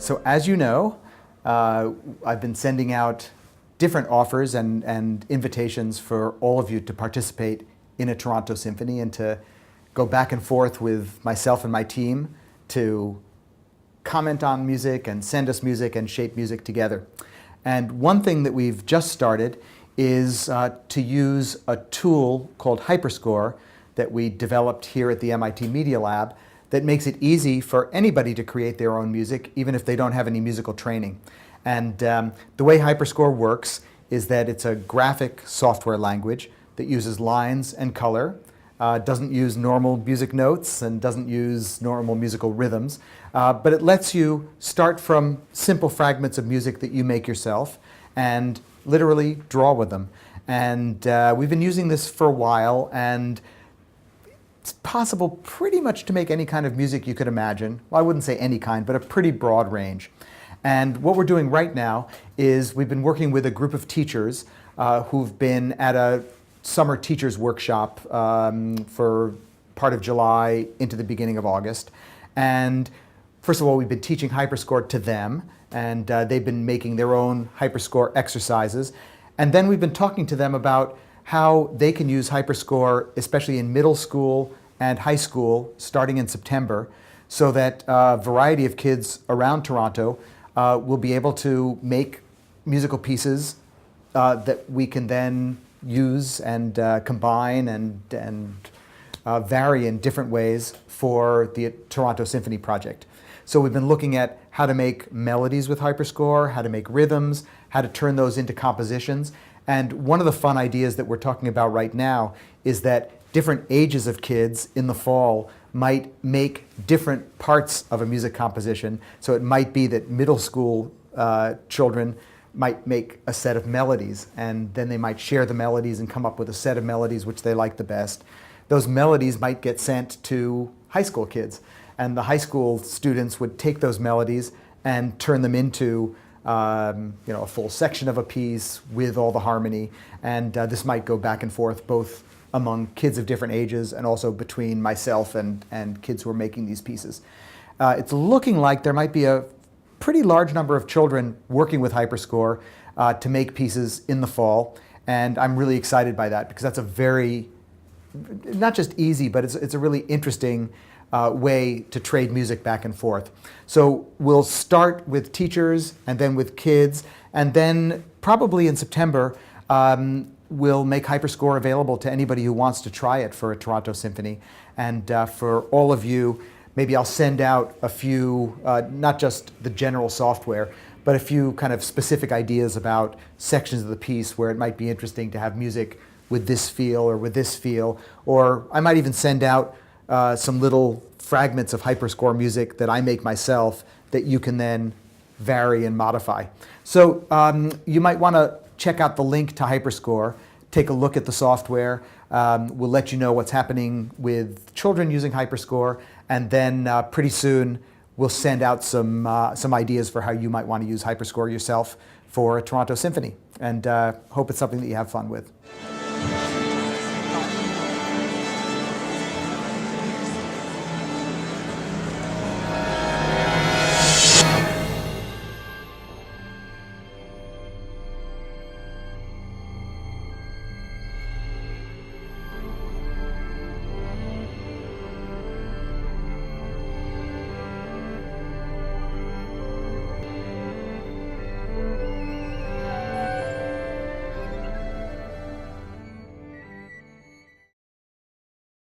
So as you know, I've been sending out different offers and invitations for all of you to participate in a Toronto Symphony and to go back and forth with myself and my team to comment on music and send us music and shape music together. And one thing that we've just started is to use a tool called Hyperscore that we developed here at the MIT Media Lab that makes it easy for anybody to create their own music, even if they don't have any musical training. And the way Hyperscore works is that it's a graphic software language that uses lines and color, doesn't use normal music notes and doesn't use normal musical rhythms, but it lets you start from simple fragments of music that you make yourself and literally draw with them. And we've been using this for a while, and it's possible pretty much to make any kind of music you could imagine. Well, I wouldn't say any kind, but a pretty broad range. And what we're doing right now is we've been working with a group of teachers who've been at a summer teachers workshop for part of July into the beginning of August. And first of all, we've been teaching Hyperscore to them, and they've been making their own Hyperscore exercises. And then we've been talking to them about how they can use Hyperscore, especially in middle school and high school, starting in September, so that a variety of kids around Toronto will be able to make musical pieces that we can then use and combine and vary in different ways for the Toronto Symphony project. So we've been looking at how to make melodies with Hyperscore, how to make rhythms, how to turn those into compositions. And one of the fun ideas that we're talking about right now is that different ages of kids in the fall might make different parts of a music composition. So it might be that middle school children might make a set of melodies, and then they might share the melodies and come up with a set of melodies which they like the best. Those melodies might get sent to high school kids, and the high school students would take those melodies and turn them into a full section of a piece with all the harmony. And this might go back and forth both among kids of different ages and also between myself and kids who are making these pieces. It's looking like there might be a pretty large number of children working with Hyperscore to make pieces in the fall. And I'm really excited by that because that's a very, not just easy, but it's a really interesting way to trade music back and forth. So we'll start with teachers and then with kids, and then probably in September we'll make Hyperscore available to anybody who wants to try it for a Toronto Symphony. And for all of you, maybe I'll send out a few, not just the general software, but a few kind of specific ideas about sections of the piece where it might be interesting to have music with this feel or with this feel. Or I might even send out some little fragments of Hyperscore music that I make myself that you can then vary and modify. So you might want to check out the link to Hyperscore, take a look at the software. We'll let you know what's happening with children using Hyperscore, and then pretty soon we'll send out some ideas for how you might want to use Hyperscore yourself for a Toronto Symphony. And hope it's something that you have fun with.